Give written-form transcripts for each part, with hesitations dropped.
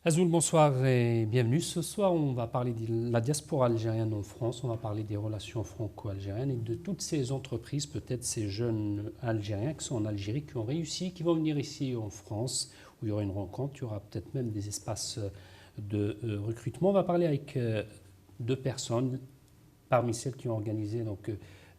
Azoul, bonsoir et bienvenue. Ce soir, on va parler de la diaspora algérienne en France, on va parler des relations franco-algériennes et de toutes ces entreprises, peut-être ces jeunes Algériens qui sont en Algérie, qui ont réussi, qui vont venir ici en France, où il y aura une rencontre, il y aura peut-être même des espaces de recrutement. On va parler avec deux personnes parmi celles qui ont organisé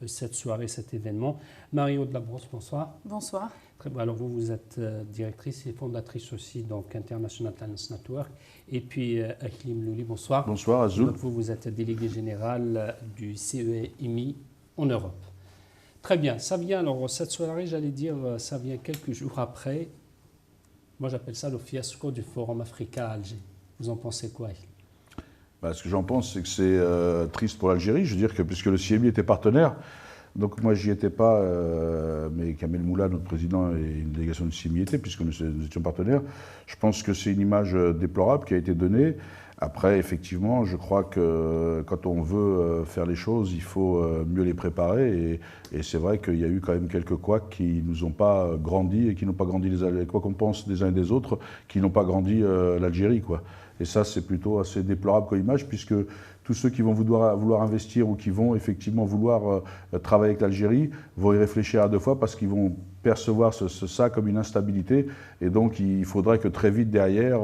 cette soirée, cet événement. Marie-Aude Labrosse, bonsoir. Bonsoir. Très bien. Alors vous êtes directrice et fondatrice aussi donc International Talents Network. Et puis Aklim Louli, bonsoir. Bonsoir Azoul. Donc vous êtes délégué général du CEMI en Europe. Très bien. Ça vient, alors cette soirée, j'allais dire, ça vient quelques jours après. Moi j'appelle ça le fiasco du Forum Africa à Alger. Vous en pensez quoi? Ce que j'en pense, c'est que c'est triste pour l'Algérie. Je veux dire que puisque le CMI était partenaire, donc moi j'y étais pas, mais Kamel Moula, notre président, et une délégation du CMI étaient, puisque nous étions partenaires. Je pense que c'est une image déplorable qui a été donnée. Après, effectivement, je crois que quand on veut faire les choses, il faut mieux les préparer. Et c'est vrai qu'il y a eu quand même quelques couacs qui nous ont pas grandi et qui n'ont pas grandi quoi qu'on pense des uns et des autres, qui n'ont pas grandi l'Algérie, quoi. Et ça, c'est plutôt assez déplorable comme image, puisque tous ceux qui vont vouloir investir ou qui vont effectivement vouloir travailler avec l'Algérie vont y réfléchir à deux fois parce qu'ils vont percevoir ça comme une instabilité. Et donc, il faudrait que très vite derrière,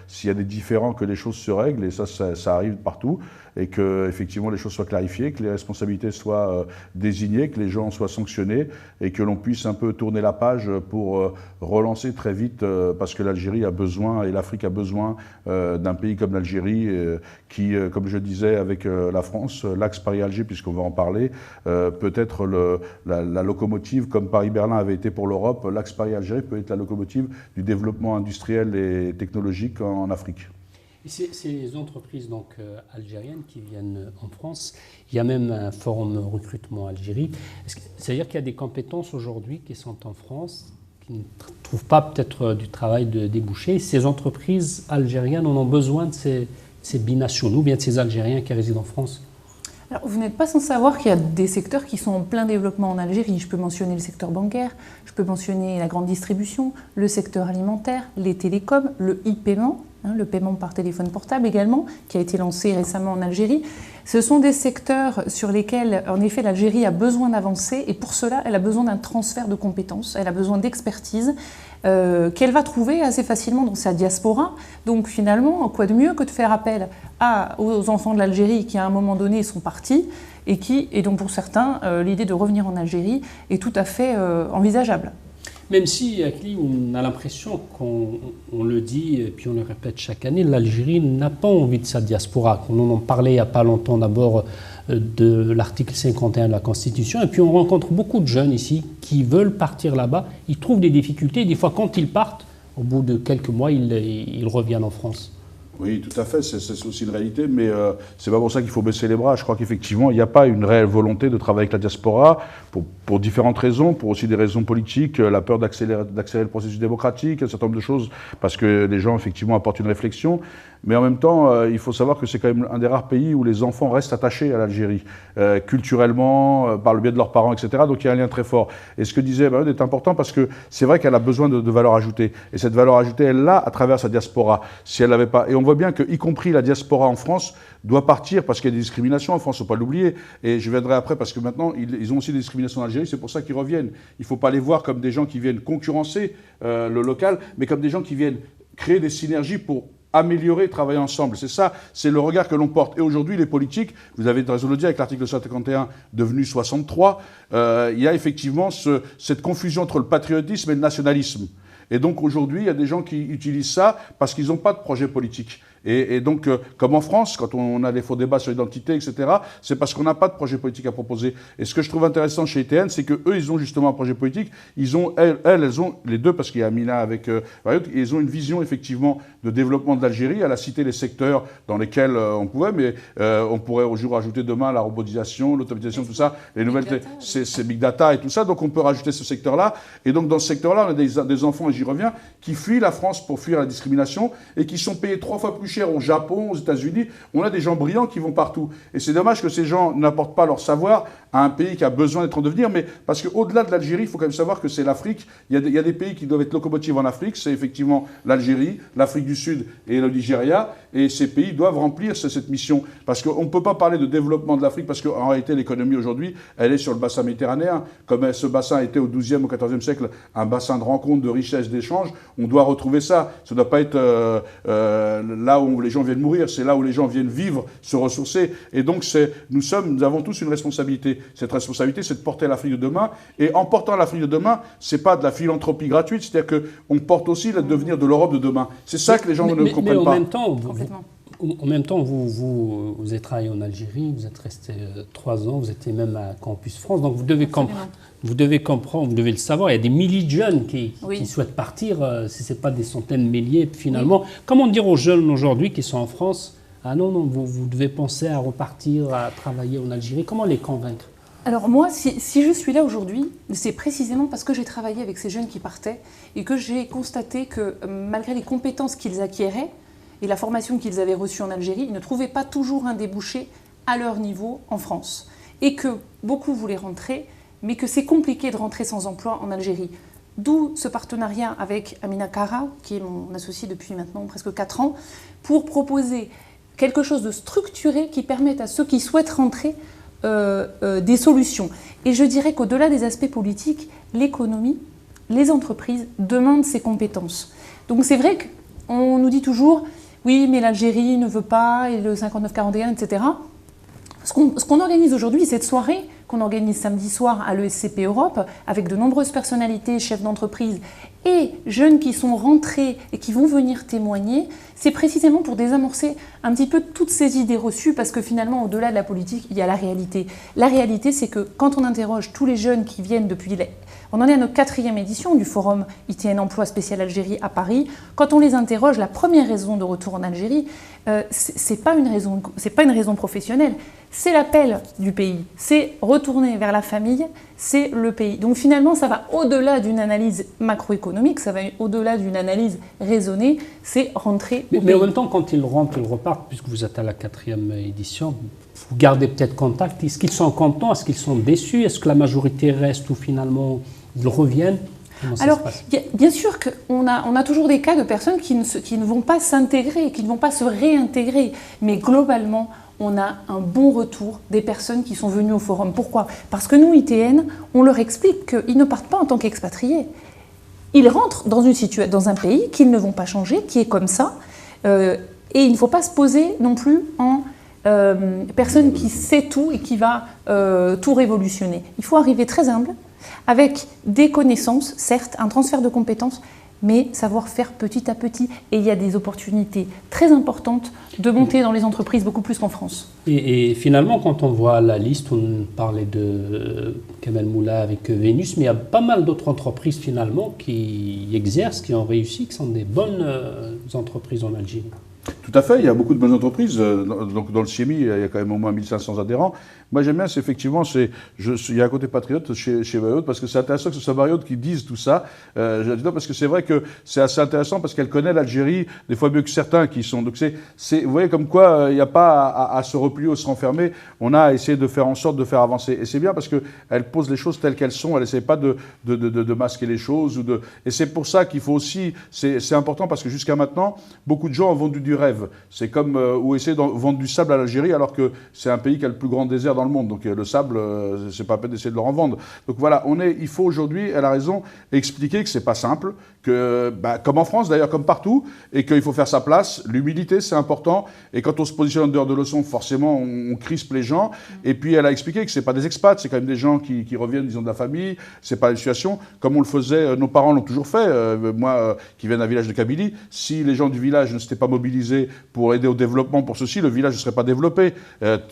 s'il y a des différends, que les choses se règlent. Et ça arrive partout. Et que effectivement les choses soient clarifiées, que les responsabilités soient désignées, que les gens soient sanctionnés et que l'on puisse un peu tourner la page pour relancer très vite, parce que l'Algérie a besoin et l'Afrique a besoin d'un pays comme l'Algérie qui, comme je disais avec la France, l'axe Paris-Alger, puisqu'on va en parler, peut être la locomotive, comme Paris-Berlin avait été pour l'Europe, l'axe Paris-Algérie peut être la locomotive du développement industriel et technologique en Afrique. Et ces entreprises algériennes qui viennent en France, il y a même un forum recrutement Algérie. C'est-à-dire qu'il y a des compétences aujourd'hui qui sont en France, qui ne trouvent pas peut-être du travail de débouché. Ces entreprises algériennes en ont besoin de ces binationaux, ou bien de ces Algériens qui résident en France. Alors, vous n'êtes pas sans savoir qu'il y a des secteurs qui sont en plein développement en Algérie. Je peux mentionner le secteur bancaire, je peux mentionner la grande distribution, le secteur alimentaire, les télécoms, le e-paiement, le paiement par téléphone portable également, qui a été lancé récemment en Algérie. Ce sont des secteurs sur lesquels, en effet, l'Algérie a besoin d'avancer et pour cela, elle a besoin d'un transfert de compétences, elle a besoin d'expertise qu'elle va trouver assez facilement dans sa diaspora. Donc finalement, quoi de mieux que de faire appel aux enfants de l'Algérie qui, à un moment donné, sont partis et donc pour certains, l'idée de revenir en Algérie est tout à fait envisageable. Même si, Akli, on a l'impression qu'on le dit et puis on le répète chaque année, l'Algérie n'a pas envie de sa diaspora. On en parlait il n'y a pas longtemps d'abord de l'article 51 de la Constitution, et puis on rencontre beaucoup de jeunes ici qui veulent partir là-bas. Ils trouvent des difficultés, des fois quand ils partent, au bout de quelques mois, ils reviennent en France. Oui, tout à fait, c'est aussi une réalité, mais c'est pas pour ça qu'il faut baisser les bras. Je crois qu'effectivement, il n'y a pas une réelle volonté de travailler avec la diaspora, pour différentes raisons, pour aussi des raisons politiques, la peur d'accélérer le processus démocratique, un certain nombre de choses, parce que les gens, effectivement, apportent une réflexion. Mais en même temps, il faut savoir que c'est quand même un des rares pays où les enfants restent attachés à l'Algérie, culturellement, par le biais de leurs parents, etc. Donc il y a un lien très fort. Et ce que disait Marie est important parce que c'est vrai qu'elle a besoin de valeur ajoutée. Et cette valeur ajoutée, elle l'a à travers sa diaspora. Si elle l'avait pas, et on voit bien que, y compris la diaspora en France, doit partir parce qu'il y a des discriminations en France, il ne faut pas l'oublier. Et je viendrai après parce que maintenant, ils ont aussi des discriminations en Algérie, c'est pour ça qu'ils reviennent. Il ne faut pas les voir comme des gens qui viennent concurrencer le local, mais comme des gens qui viennent créer des synergies pour améliorer, travailler ensemble. C'est ça, c'est le regard que l'on porte. Et aujourd'hui, les politiques, vous avez raison de le dire, avec l'article 51 devenu 63, il y a effectivement cette confusion entre le patriotisme et le nationalisme. Et donc aujourd'hui, il y a des gens qui utilisent ça parce qu'ils n'ont pas de projet politique. Et donc, comme en France, quand on a des faux débats sur l'identité, etc., c'est parce qu'on n'a pas de projet politique à proposer. Et ce que je trouve intéressant chez ETN, c'est qu'eux, ils ont justement un projet politique. Elles ont, les deux, parce qu'il y a Amina avec ils ont une vision, effectivement, de développement de l'Algérie. Elle a cité les secteurs dans lesquels on pouvait, mais on pourrait au jour ajouter demain la robotisation, l'automatisation, tout ça, les nouvelles, c'est big data et tout ça. Donc, on peut rajouter ce secteur-là. Et donc, dans ce secteur-là, on a des enfants, et j'y reviens, qui fuient la France pour fuir la discrimination et qui sont payés 3 fois plus cher au Japon, aux États-Unis. On a des gens brillants qui vont partout. Et c'est dommage que ces gens n'apportent pas leur savoir à un pays qui a besoin d'être en devenir, mais parce qu'au-delà de l'Algérie, il faut quand même savoir que c'est l'Afrique. Il y a des pays qui doivent être locomotives en Afrique, c'est effectivement l'Algérie, l'Afrique du Sud et le Nigeria, et ces pays doivent remplir cette mission. Parce qu'on ne peut pas parler de développement de l'Afrique, parce qu'en réalité, l'économie aujourd'hui, elle est sur le bassin méditerranéen. Comme ce bassin était au XIIe, au XIVe siècle, un bassin de rencontre, de richesse, d'échange, on doit retrouver ça. Ça ne doit pas être là où les gens viennent mourir, c'est là où les gens viennent vivre, se ressourcer. Et donc, nous avons tous une responsabilité. Cette responsabilité, c'est de porter l'Afrique de demain. Et en portant l'Afrique de demain, c'est pas de la philanthropie gratuite, c'est-à-dire qu'on porte aussi le devenir de l'Europe de demain. C'est ça que les gens ne comprennent pas. En même temps, vous avez travaillé en Algérie, vous êtes resté 3 ans, vous étiez même à Campus France, donc vous devez comprendre, vous devez le savoir, il y a des milliers de jeunes qui souhaitent partir, si ce n'est pas des centaines de milliers, finalement. Oui. Comment dire aux jeunes aujourd'hui qui sont en France, ah non, vous devez penser à repartir, à travailler en Algérie, comment les convaincre? Alors moi, si je suis là aujourd'hui, c'est précisément parce que j'ai travaillé avec ces jeunes qui partaient et que j'ai constaté que malgré les compétences qu'ils acquéraient, et la formation qu'ils avaient reçue en Algérie, ils ne trouvaient pas toujours un débouché à leur niveau en France. Et que beaucoup voulaient rentrer, mais que c'est compliqué de rentrer sans emploi en Algérie. D'où ce partenariat avec Amina Kara, qui est mon associé depuis maintenant presque 4 ans, pour proposer quelque chose de structuré qui permette à ceux qui souhaitent rentrer des solutions. Et je dirais qu'au-delà des aspects politiques, l'économie, les entreprises demandent ces compétences. Donc c'est vrai qu'on nous dit toujours... Oui, mais l'Algérie ne veut pas, et le 59-41, etc. Ce qu'on organise aujourd'hui, cette soirée qu'on organise samedi soir à l'ESCP Europe, avec de nombreuses personnalités, chefs d'entreprise et jeunes qui sont rentrés et qui vont venir témoigner, c'est précisément pour désamorcer un petit peu toutes ces idées reçues, parce que finalement, au-delà de la politique, il y a la réalité. La réalité, c'est que quand on interroge tous les jeunes qui viennent depuis... On en est à notre 4e édition du forum ITN Emploi Spécial Algérie à Paris. Quand on les interroge, la première raison de retour en Algérie, c'est pas une raison professionnelle, c'est l'appel du pays, c'est retourner vers la famille, c'est le pays. Donc finalement, ça va au-delà d'une analyse macroéconomique, ça va au-delà d'une analyse raisonnée, c'est rentrer au pays. Mais en même temps, quand ils rentrent, ils repartent, puisque vous êtes à la 4e édition, vous gardez peut-être contact. Est-ce qu'ils sont contents? Est-ce qu'ils sont déçus? Est-ce que la majorité reste ou finalement ils reviennent? Alors, bien sûr qu'on a toujours des cas de personnes qui ne vont pas s'intégrer, qui ne vont pas se réintégrer. Mais globalement, on a un bon retour des personnes qui sont venues au forum. Pourquoi? Parce que nous, ITN, on leur explique qu'ils ne partent pas en tant qu'expatriés. Ils rentrent dans un pays qu'ils ne vont pas changer, qui est comme ça. Et il ne faut pas se poser non plus en personne qui sait tout et qui va tout révolutionner. Il faut arriver très humble, avec des connaissances, certes, un transfert de compétences, mais savoir faire petit à petit. Et il y a des opportunités très importantes de monter dans les entreprises, beaucoup plus qu'en France. Et finalement, quand on voit la liste, on parlait de Kamel Moula avec Vénus, mais il y a pas mal d'autres entreprises finalement qui exercent, qui ont réussi, qui sont des bonnes entreprises en Algérie. Tout à fait, il y a beaucoup de bonnes entreprises. Donc dans le CIEMI, il y a quand même au moins 1500 adhérents. Moi j'aime bien, c'est effectivement, il y a un côté patriote chez Marriott, parce que c'est intéressant que ce soit Marriott qui dise tout ça. Parce que c'est vrai que c'est assez intéressant, parce qu'elle connaît l'Algérie des fois mieux que certains qui sont. Donc vous voyez comme quoi il n'y a pas à se replier ou se renfermer. On a essayé de faire en sorte de faire avancer. Et c'est bien parce qu'elle pose les choses telles qu'elles sont. Elle n'essaie pas de masquer les choses. Et c'est pour ça qu'il faut aussi, c'est important, parce que jusqu'à maintenant, beaucoup de gens ont vendu du rêve. C'est comme ou essayer de vendre du sable à l'Algérie, alors que c'est un pays qui a le plus grand désert dans le monde. Donc le sable, c'est pas la peine d'essayer de leur en vendre. Donc voilà, il faut aujourd'hui, elle a raison, expliquer que c'est pas simple, que comme en France d'ailleurs, comme partout, et qu'il faut faire sa place. L'humilité, c'est important. Et quand on se positionne en dehors de leçons, forcément, on crispe les gens. Et puis elle a expliqué que c'est pas des expats, c'est quand même des gens qui reviennent, disons, de la famille. C'est pas une situation comme on le faisait. Nos parents l'ont toujours fait. Moi, qui viens d'un village de Kabylie, si les gens du village ne s'étaient pas mobilisés pour aider au développement, pour ceci, le village ne serait pas développé,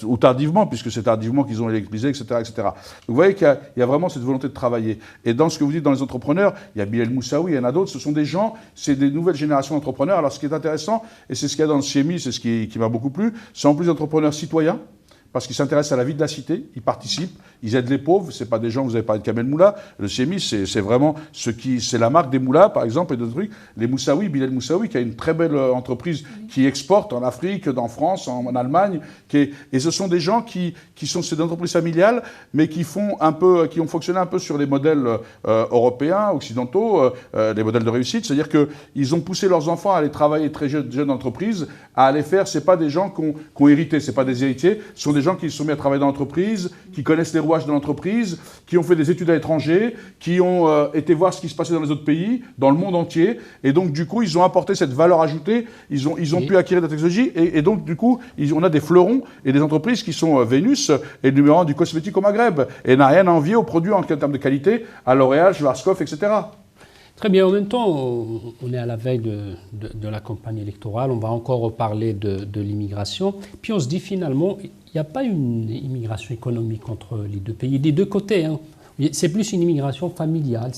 ou tardivement, puisque c'est tardivement qu'ils ont électrisé, etc., etc. Donc vous voyez qu'il y a vraiment cette volonté de travailler. Et dans ce que vous dites dans les entrepreneurs, il y a Bilal Moussaoui, il y en a d'autres, ce sont des gens, c'est des nouvelles générations d'entrepreneurs. Alors ce qui est intéressant, et c'est ce qu'il y a dans le CIEMI, c'est ce qui m'a beaucoup plu, c'est en plus d'entrepreneurs citoyens, parce qu'ils s'intéressent à la vie de la cité, ils participent, ils aident les pauvres, c'est pas des gens, vous avez parlé de Kamel Moula, le CMI, c'est vraiment c'est la marque des moulas, par exemple, et d'autres trucs. Les Moussaoui, Bilal Moussaoui, qui a une très belle entreprise qui exporte en Afrique, en France, en Allemagne, et ce sont des gens qui sont ces entreprises familiales, mais qui ont fonctionné un peu sur les modèles européens, occidentaux, les modèles de réussite, c'est-à-dire qu'ils ont poussé leurs enfants à aller travailler très jeunes entreprises, à aller faire, c'est pas des gens qui ont hérité, c'est pas des héritiers, ce sont des gens qui se sont mis à travailler dans l'entreprise, qui connaissent les rouages de l'entreprise, qui ont fait des études à l'étranger, qui ont été voir ce qui se passait dans les autres pays, dans le monde entier, et donc du coup ils ont apporté cette valeur ajoutée, ils ont pu acquérir de la technologie, et donc du coup on a des fleurons et des entreprises qui sont Vénus et le numéro 1 du cosmétique au Maghreb, et n'a rien à envier aux produits en termes de qualité, à L'Oréal, Schwarzkopf, etc. Très bien. En même temps, on est à la veille de la campagne électorale. On va encore reparler de l'immigration. Puis on se dit finalement, il n'y a pas une immigration économique entre les deux pays, des deux côtés. Hein. C'est plus une immigration familiale.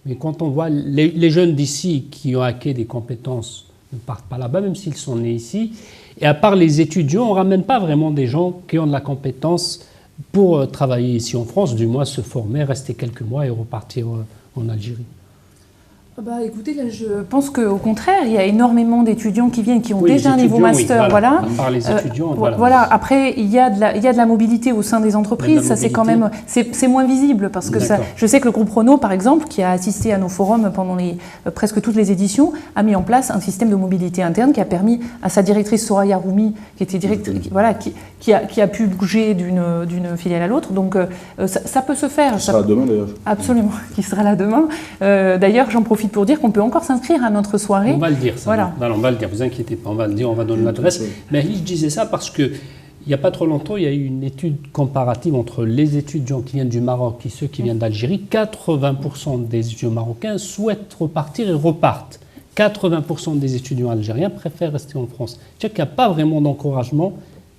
Mais quand on voit les jeunes d'ici qui ont acquis des compétences ne partent pas là-bas, même s'ils sont nés ici. Et à part les étudiants, on ne ramène pas vraiment des gens qui ont de la compétence pour travailler ici en France, du moins se former, rester quelques mois et repartir en Algérie. Écoutez, là, je pense qu'au contraire, il y a énormément d'étudiants qui viennent, qui ont déjà un niveau master. Oui, voilà. Par les étudiants, voilà. Après, il y a de la mobilité au sein des entreprises. Ça, c'est quand même, c'est moins visible parce que ça, je sais que le groupe Renault, par exemple, qui a assisté à nos forums pendant presque toutes les éditions, a mis en place un système de mobilité interne qui a permis à sa directrice Soraya Roumi, qui était directrice, qui a pu bouger d'une filiale à l'autre. Donc, ça peut se faire. Qui sera là demain, d'ailleurs. Absolument, qui sera là demain. D'ailleurs, j'en profite pour dire qu'on peut encore s'inscrire à notre soirée. On va le dire, ça. Voilà. Non, on va le dire, vous inquiétez pas, on va le dire, on va donner l'adresse. Mais je disais ça parce que il n'y a pas trop longtemps, il y a eu une étude comparative entre les étudiants qui viennent du Maroc et ceux qui viennent d'Algérie. 80% des étudiants marocains souhaitent repartir et repartent. 80% des étudiants algériens préfèrent rester en France. C'est-à-dire qu'il n'y a pas vraiment d'encouragement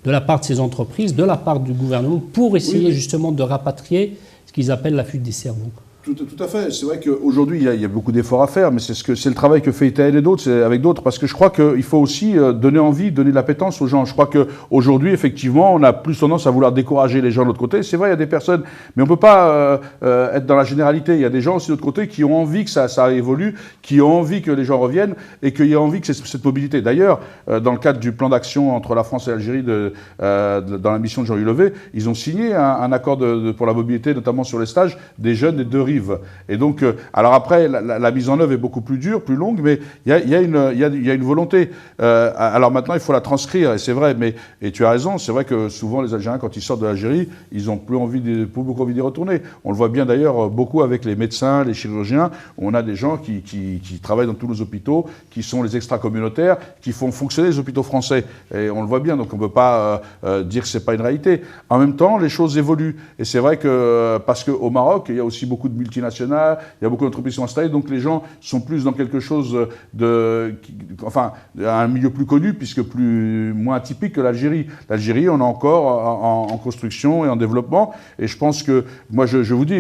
de la part de ces entreprises, de la part du gouvernement, pour essayer justement de rapatrier ce qu'ils appellent la fuite des cerveaux. Tout à fait. C'est vrai qu'aujourd'hui, il y a beaucoup d'efforts à faire, mais c'est le travail que fait Itaël et d'autres, avec d'autres, parce que je crois qu'il faut aussi donner envie, donner de l'appétence aux gens. Je crois qu'aujourd'hui, effectivement, on a plus tendance à vouloir décourager les gens de l'autre côté. C'est vrai, il y a des personnes, mais on ne peut pas être dans la généralité. Il y a des gens aussi de l'autre côté qui ont envie que ça évolue, qui ont envie que les gens reviennent et qu'il y a envie que cette mobilité. D'ailleurs, dans le cadre du plan d'action entre la France et l'Algérie, dans la mission de Jean-Yves Levé, ils ont signé un accord pour la mobilité, notamment sur les stages, des jeunes des deux rives. Et donc, alors après, la mise en œuvre est beaucoup plus dure, plus longue, mais il y a une volonté. Alors maintenant, il faut la transcrire, et c'est vrai, et tu as raison, c'est vrai que souvent les Algériens, quand ils sortent de l'Algérie, ils n'ont plus beaucoup envie d'y retourner. On le voit bien d'ailleurs beaucoup avec les médecins, les chirurgiens. On a des gens qui travaillent dans tous nos hôpitaux, qui sont les extra-communautaires, qui font fonctionner les hôpitaux français. Et on le voit bien, donc on ne peut pas dire que ce n'est pas une réalité. En même temps, les choses évoluent. Et c'est vrai que, parce qu'au Maroc, il y a aussi beaucoup de multinationales, il y a beaucoup d'entreprises qui sont installées, donc les gens sont plus dans quelque chose un milieu plus connu, puisque moins atypique que l'Algérie. L'Algérie, on est encore en construction et en développement, et je pense que, moi je vous dis,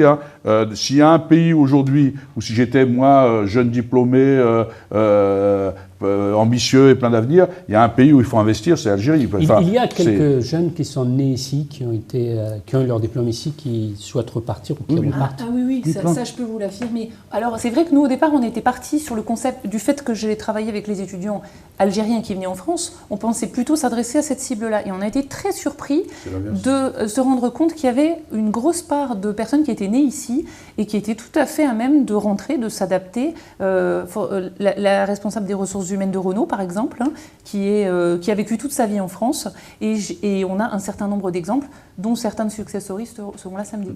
s'il y a un pays aujourd'hui, ou si j'étais moi, jeune diplômé, ambitieux et plein d'avenir, il y a un pays où il faut investir, c'est l'Algérie. Il y a quelques jeunes qui sont nés ici, qui ont eu leur diplôme ici, qui souhaitent repartir ou qui repartent. Oui, ça je peux vous l'affirmer. Alors c'est vrai que nous au départ on était partis sur le concept du fait que j'ai travaillé avec les étudiants algériens qui venaient en France, on pensait plutôt s'adresser à cette cible-là. Et on a été très surpris de se rendre compte qu'il y avait une grosse part de personnes qui étaient nées ici et qui étaient tout à fait à même de rentrer, de s'adapter. La responsable des ressources humaines de Renault, par exemple, qui a vécu toute sa vie en France. Et on a un certain nombre d'exemples, dont certains de success stories seront là samedi.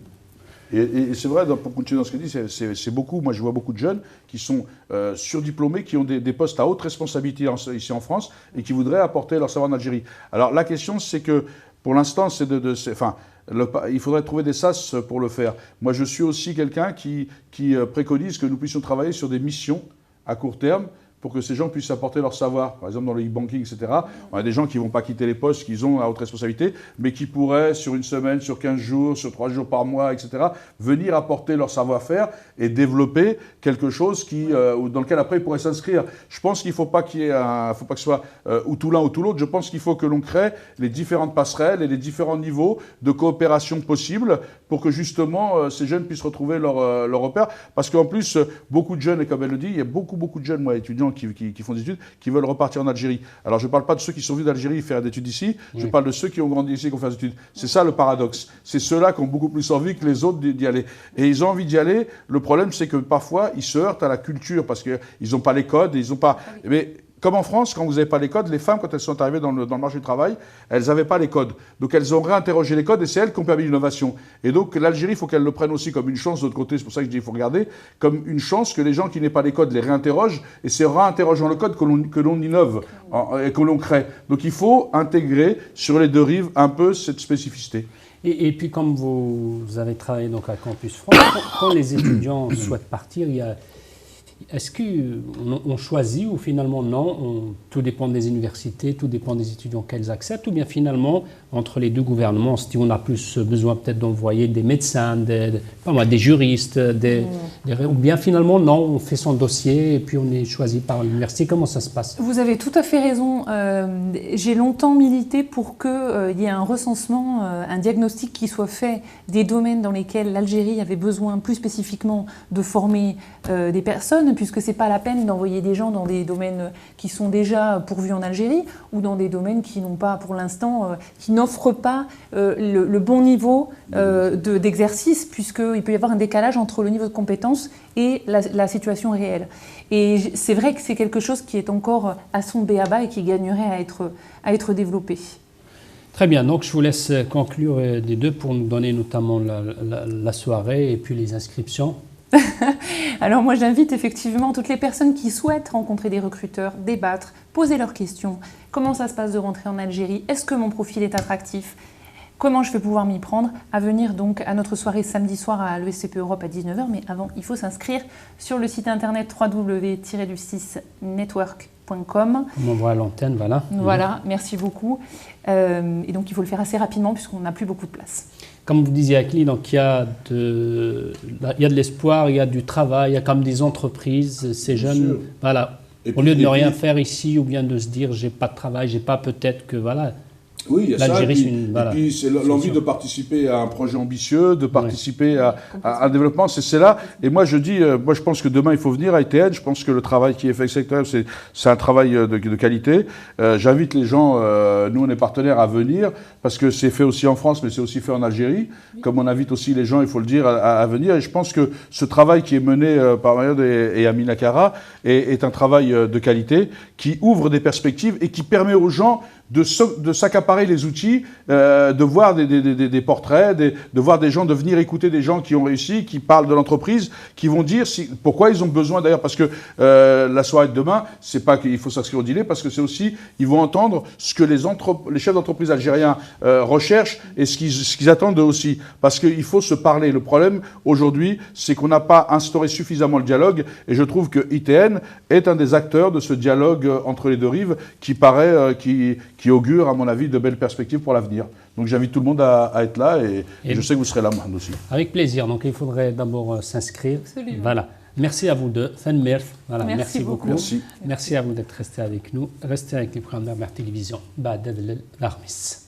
Et c'est vrai, pour continuer dans ce que tu dis, c'est beaucoup, moi je vois beaucoup de jeunes qui sont surdiplômés, qui ont des postes à haute responsabilité ici en France et qui voudraient apporter leur savoir en Algérie. Alors la question, c'est que pour l'instant, il faudrait trouver des sas pour le faire. Moi je suis aussi quelqu'un qui préconise que nous puissions travailler sur des missions à court terme pour que ces gens puissent apporter leur savoir. Par exemple, dans le e-banking, etc., on a des gens qui ne vont pas quitter les postes qu'ils ont à haute responsabilité, mais qui pourraient, sur une semaine, sur 15 jours, sur 3 jours par mois, etc., venir apporter leur savoir-faire et développer quelque chose dans lequel après ils pourraient s'inscrire. Je pense qu'il ne faut pas faut pas que ce soit ou tout l'un ou tout l'autre. Je pense qu'il faut que l'on crée les différentes passerelles et les différents niveaux de coopération possibles pour que justement ces jeunes puissent retrouver leur repère. Parce qu'en plus, beaucoup de jeunes, et comme elle le dit, il y a beaucoup de jeunes, moi, étudiants qui font des études, qui veulent repartir en Algérie. Alors je ne parle pas de ceux qui sont venus d'Algérie faire des études ici, je parle de ceux qui ont grandi ici et qui ont fait des études. C'est ça le paradoxe. C'est ceux-là qui ont beaucoup plus envie que les autres d'y aller. Et ils ont envie d'y aller. Le problème, c'est que parfois, ils se heurtent à la culture parce qu'ils n'ont pas les codes, ils n'ont pas... Mais comme en France, quand vous n'avez pas les codes, les femmes, quand elles sont arrivées dans le marché du travail, elles n'avaient pas les codes. Donc elles ont réinterrogé les codes et c'est elles qui ont permis l'innovation. Et donc l'Algérie, il faut qu'elle le prenne aussi comme une chance de l'autre côté. C'est pour ça que je dis qu'il faut regarder comme une chance que les gens qui n'aient pas les codes les réinterrogent. Et c'est en réinterrogeant le code que l'on innove et que l'on crée. Donc il faut intégrer sur les deux rives un peu cette spécificité. Et puis comme vous avez travaillé donc à Campus France, quand les étudiants souhaitent partir, est-ce qu'on choisit ou finalement non, tout dépend des universités, tout dépend des étudiants qu'elles acceptent, ou bien finalement, entre les deux gouvernements, on a plus besoin peut-être d'envoyer des médecins, des juristes, ou bien finalement non, on fait son dossier et puis on est choisi par l'université. Comment ça se passe? Vous avez tout à fait raison. J'ai longtemps milité pour qu'il y ait un recensement, un diagnostic qui soit fait des domaines dans lesquels l'Algérie avait besoin plus spécifiquement de former des personnes, puisque ce n'est pas la peine d'envoyer des gens dans des domaines qui sont déjà pourvus en Algérie ou dans des domaines qui n'ont pas pour l'instant, qui n'offrent pas le bon niveau d'exercice, puisqu'il peut y avoir un décalage entre le niveau de compétence et la situation réelle. Et c'est vrai que c'est quelque chose qui est encore à son b.a.-ba et qui gagnerait à être développé. Très bien, donc je vous laisse conclure les deux pour nous donner notamment la soirée et puis les inscriptions. Alors moi j'invite effectivement toutes les personnes qui souhaitent rencontrer des recruteurs, débattre, poser leurs questions. Comment ça se passe de rentrer en Algérie? Est-ce que mon profil est attractif? Comment je vais pouvoir m'y prendre? À venir donc à notre soirée samedi soir à l'ESCP Europe à 19h. Mais avant, il faut s'inscrire sur le site internet www-network.com. On envoie à l'antenne, voilà. Voilà, merci beaucoup. Et donc il faut le faire assez rapidement puisqu'on n'a plus beaucoup de place. Comme vous disiez, Akli, donc il y a de l'espoir, il y a du travail, il y a comme des entreprises, ces jeunes, voilà. Au lieu de ne rien faire ici ou bien de se dire j'ai pas de travail, j'ai pas peut-être que voilà. Oui, il y a ça. Et puis c'est l'envie de participer à un projet ambitieux, de participer à un développement. C'est là. Et moi, je dis, moi, je pense que demain, il faut venir à ITN. Je pense que le travail qui est fait avec secteur, c'est un travail de qualité. J'invite les gens, nous, on est partenaires, à venir parce que c'est fait aussi en France, mais c'est aussi fait en Algérie. Comme on invite aussi les gens, il faut le dire, à venir. Et je pense que ce travail qui est mené par Marianne et Amina Kara est un travail de qualité qui ouvre des perspectives et qui permet aux gens de s'accaparer les outils, de voir des portraits, de voir des gens, de venir écouter des gens qui ont réussi, qui parlent de l'entreprise, qui vont dire pourquoi ils ont besoin d'ailleurs, parce que la soirée de demain, c'est pas qu'il faut s'inscrire au dîner, parce que c'est aussi, ils vont entendre ce que les chefs d'entreprise algériens recherchent et ce qu'ils attendent eux aussi, parce qu'il faut se parler. Le problème aujourd'hui, c'est qu'on n'a pas instauré suffisamment le dialogue, et je trouve que ITN est un des acteurs de ce dialogue entre les deux rives qui paraît, qui augure, à mon avis, de belles perspectives pour l'avenir. Donc j'invite tout le monde à être là et je sais que vous serez là, moi aussi. Avec plaisir. Donc il faudrait d'abord s'inscrire. Absolument. Voilà. Merci à vous deux. Voilà. Merci beaucoup. Merci. Merci à vous d'être restés avec nous. Restez avec les programmes de la Télévision. Ba'ad al-Khamis.